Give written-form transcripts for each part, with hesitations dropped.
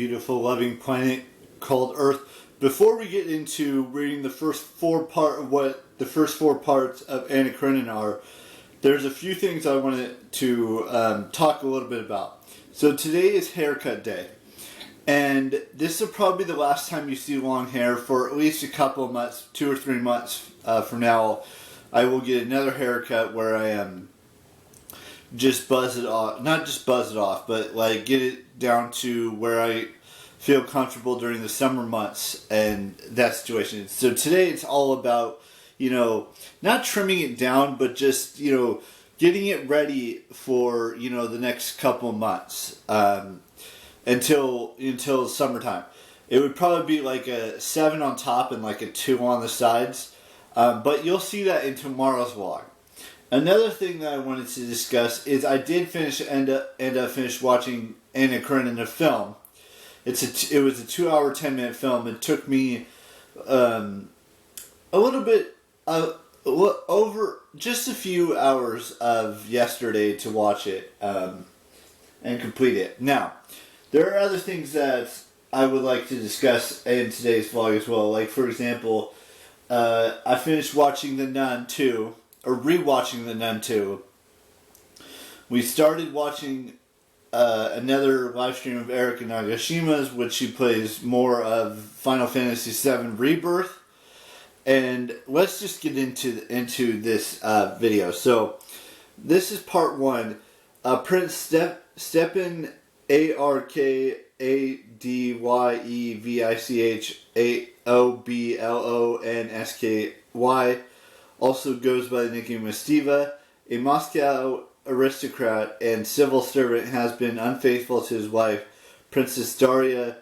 beautiful, loving planet called Earth. Before we get into reading the first four parts of Anna Karenina are, there's a few things I wanted to talk a little bit about. So today is haircut day. And this will probably be the last time you see long hair for at least a couple of months, 2 or 3 months from now. I will get another haircut where I am just buzz it off. Not just buzz it off, but like get it down to where I feel comfortable during the summer months and that situation. So today it's all about, not trimming it down, but just, getting it ready for, the next couple of months. Until summertime. It would probably be like a 7 on top and like a 2 on the sides. But you'll see that in tomorrow's vlog. Another thing that I wanted to discuss is I did end up watching Anna Karenina film. It was a 2-hour, 10-minute film. It took me a little bit over just a few hours of yesterday to watch it and complete it. Now, there are other things that I would like to discuss in today's vlog as well. Like, for example, I finished watching The Nun 2, or rewatching The Nun 2. We started watching another live stream of Erika Nagashima's, which she plays more of Final Fantasy VII Rebirth. And let's just get into this video. So, this is part 1. Prince Stepan ArkadyevichAoblonsky, also goes by the nickname of Stiva, a Moscow aristocrat and civil servant, has been unfaithful to his wife, Princess Daria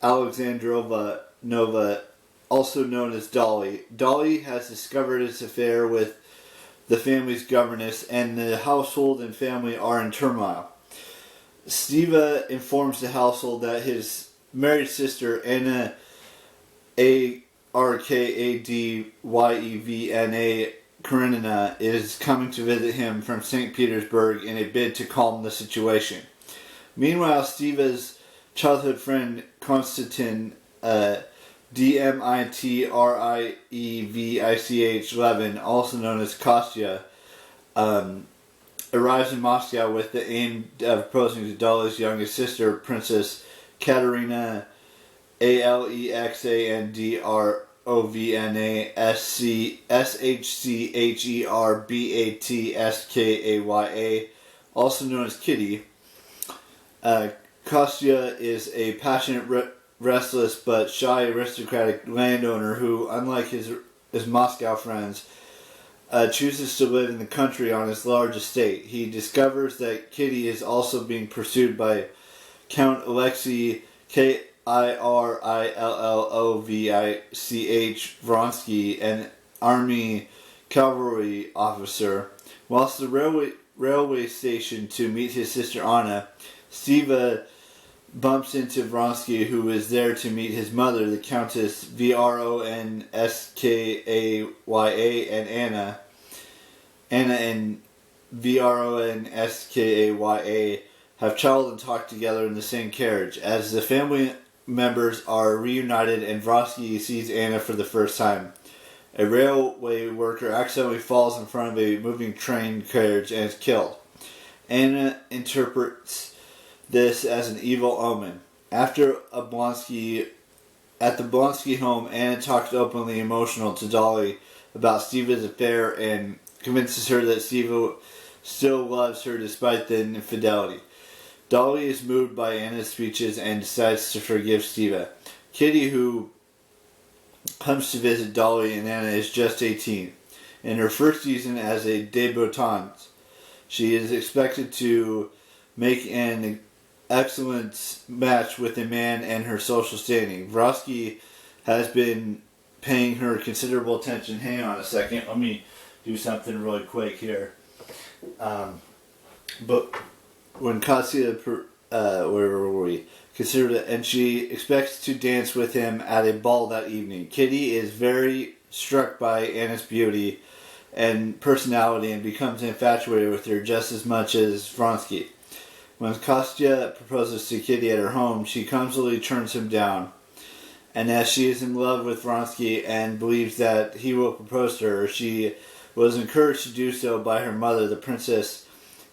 Alexandrova Nova, also known as Dolly. Dolly has discovered his affair with the family's governess, and the household and family are in turmoil. Stiva informs the household that his married sister, Anna Karenina, is coming to visit him from St. Petersburg in a bid to calm the situation. Meanwhile, Stiva's childhood friend Konstantin, Dmitrievich Levin, also known as Kostya, arrives in Moscow with the aim of proposing to Dolly's youngest sister, Princess Katerina Alexandrovna, also known as Kitty. Kostya is a passionate, restless, but shy aristocratic landowner who, unlike his Moscow friends, chooses to live in the country on his large estate. He discovers that Kitty is also being pursued by Count Alexei Kirillovich Vronsky, an army cavalry officer. Whilst the railway station to meet his sister Anna, Stiva bumps into Vronsky, who is there to meet his mother, the Countess Vronskaya, and Anna. Anna and Vronskaya have traveled and talked together in the same carriage. As the family members are reunited and Vronsky sees Anna for the first time, a railway worker accidentally falls in front of a moving train carriage and is killed. Anna interprets this as an evil omen. At the Blonsky home, Anna talks openly emotional to Dolly about Stiva's affair and convinces her that Stiva still loves her despite the infidelity. Dolly is moved by Anna's speeches and decides to forgive Stiva. Kitty, who comes to visit Dolly and Anna, is just 18. In her first season as a debutante, she is expected to make an excellent match with a man and her social standing. Vronsky has been paying her considerable attention. Hang on a second. Let me do something really quick here. But when Kostya, where were we? Considered it, and she expects to dance with him at a ball that evening. Kitty is very struck by Anna's beauty and personality and becomes infatuated with her just as much as Vronsky. When Kostya proposes to Kitty at her home, she clumsily turns him down. And as she is in love with Vronsky and believes that he will propose to her, she was encouraged to do so by her mother, the Princess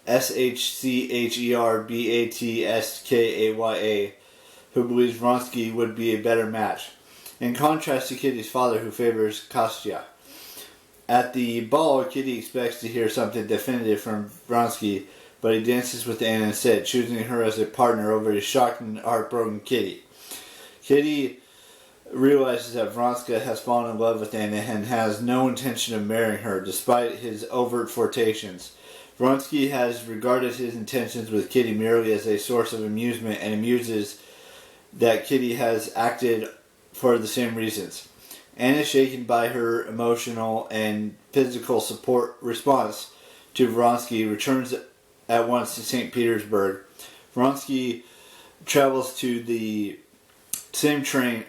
Schcherbatskaya, who believes Vronsky would be a better match, in contrast to Kitty's father, who favors Kostya. At the ball, Kitty expects to hear something definitive from Vronsky, but he dances with Anna instead, choosing her as a partner over a shocked and heartbroken Kitty. Kitty realizes that Vronsky has fallen in love with Anna and has no intention of marrying her, despite his overt flirtations. Vronsky has regarded his intentions with Kitty merely as a source of amusement and amuses that Kitty has acted for the same reasons. Anna, shaken by her emotional and physical support response to Vronsky, returns at once to St. Petersburg. Vronsky travels on the same train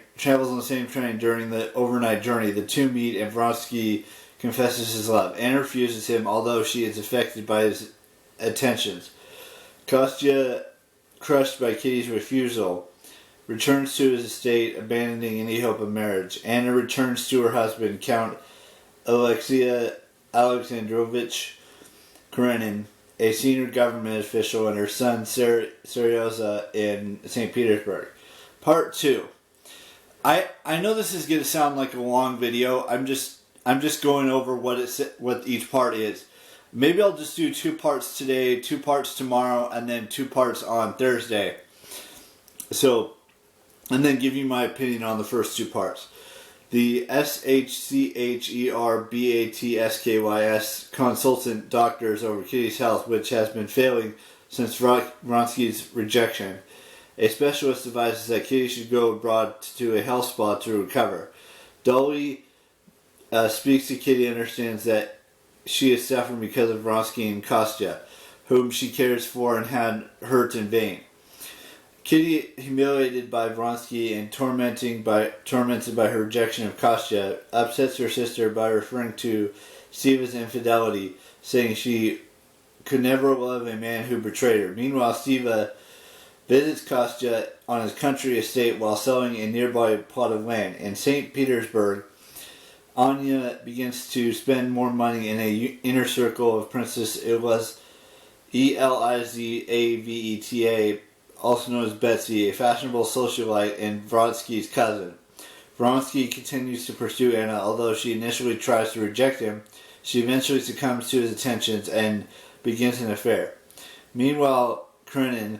during the overnight journey. The two meet and Vronsky confesses his love. Anna refuses him, although she is affected by his attentions. Kostya, crushed by Kitty's refusal, returns to his estate, abandoning any hope of marriage. Anna returns to her husband, Count Alexei Alexandrovich Karenin, a senior government official, and her son Seryoza in St. Petersburg. Part 2. I know this is going to sound like a long video. I'm just going over what each part is. Maybe I'll just do 2 parts today, 2 parts tomorrow, and then 2 parts on Thursday. And then give you my opinion on the first 2 parts. The Schcherbatskys consultant doctors over Kitty's health, which has been failing since Vronsky's rejection. A specialist advises that Kitty should go abroad to a health spa to recover. Dolly speaks to Kitty and understands that she is suffering because of Vronsky and Kostya, whom she cares for and had hurt in vain. Kitty, humiliated by Vronsky and tormented by her rejection of Kostya, upsets her sister by referring to Steva's infidelity, saying she could never love a man who betrayed her. Meanwhile, Steva visits Kostya on his country estate while selling a nearby plot of land. In St. Petersburg, Anya begins to spend more money in an inner circle of Princess Elizaveta, also known as Betsy, a fashionable socialite and Vronsky's cousin. Vronsky continues to pursue Anna, although she initially tries to reject him. She eventually succumbs to his attentions and begins an affair. Meanwhile, Karenin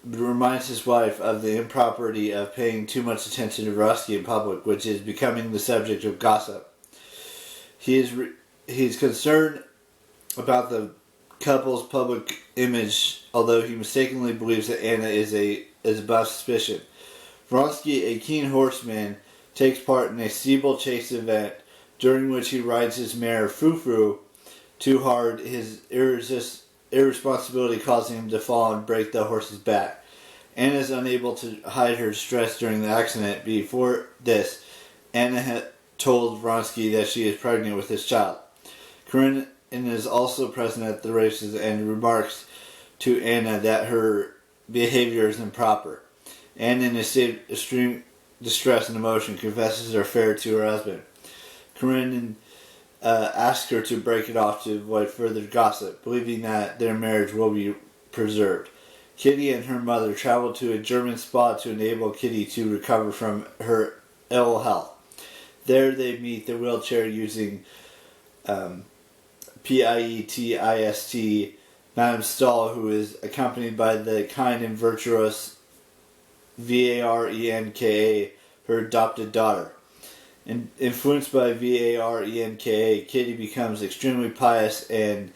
reminds his wife of the impropriety of paying too much attention to Vronsky in public, which is becoming the subject of gossip. He is concerned about the couple's public image, although he mistakenly believes that Anna is above suspicion. Vronsky, a keen horseman, takes part in a steeplechase event during which he rides his mare Frou-Frou too hard, his irresponsibility causing him to fall and break the horse's back. Anna is unable to hide her distress during the accident. Before this, Anna had told Vronsky that she is pregnant with his child. Karenin is also present at the races and remarks to Anna that her behavior is improper. Anna, in a state of extreme distress and emotion, confesses her affair to her husband. Karenin asks her to break it off to avoid further gossip, believing that their marriage will be preserved. Kitty and her mother travel to a German spa to enable Kitty to recover from her ill health. There they meet the wheelchair-using PIETIST Madame Stahl, who is accompanied by the kind and virtuous VARENKA, her adopted daughter. Influenced by VARENKA, Kitty becomes extremely pious and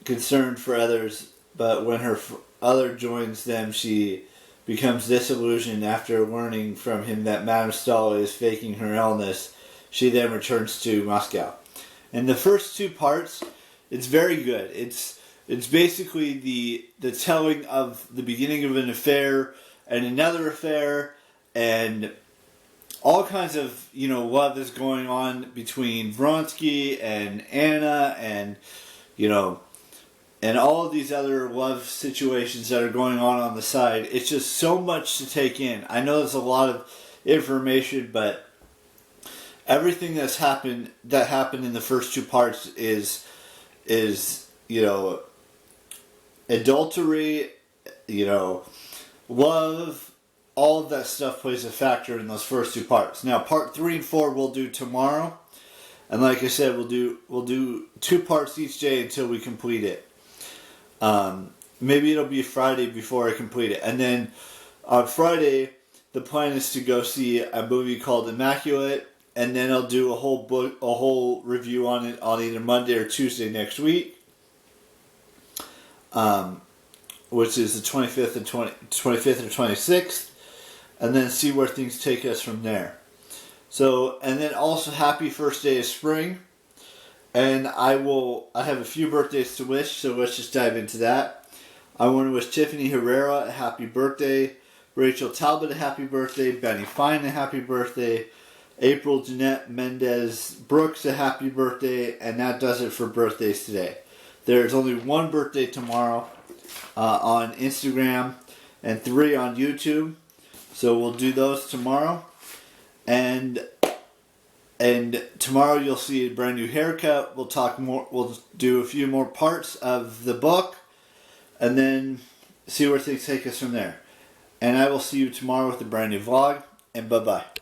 concerned for others, but when her other joins them, she becomes disillusioned after learning from him that Madame Stahl is faking her illness. She then returns to Moscow. In the first 2 parts, it's very good. It's basically the telling of the beginning of an affair and another affair and all kinds of, love is going on between Vronsky and Anna and, and all of these other love situations that are going on the side. It's just so much to take in. I know there's a lot of information, but everything that happened in the first two parts is adultery, love, all of that stuff plays a factor in those first two parts. Now, part 3 and 4 we'll do tomorrow, and like I said, we'll do 2 parts each day until we complete it. Maybe it'll be Friday before I complete it, and then on Friday the plan is to go see a movie called Immaculate, and then I'll do a whole review on it on either Monday or Tuesday next week, which is the 25th or 26th, and then see where things take us from there. So, and then also happy first day of spring, and I have a few birthdays to wish, so let's just dive into that. I want to wish Tiffany Herrera a happy birthday, Rachel Talbot a happy birthday, Benny Fine a happy birthday, April Jeanette Mendez Brooks a happy birthday, and that does it for birthdays today. There's only one birthday tomorrow on Instagram and 3 on YouTube, so we'll do those tomorrow. And tomorrow you'll see a brand new haircut. We'll talk more. We'll do a few more parts of the book, and then see where things take us from there. And I will see you tomorrow with a brand new vlog. And bye bye.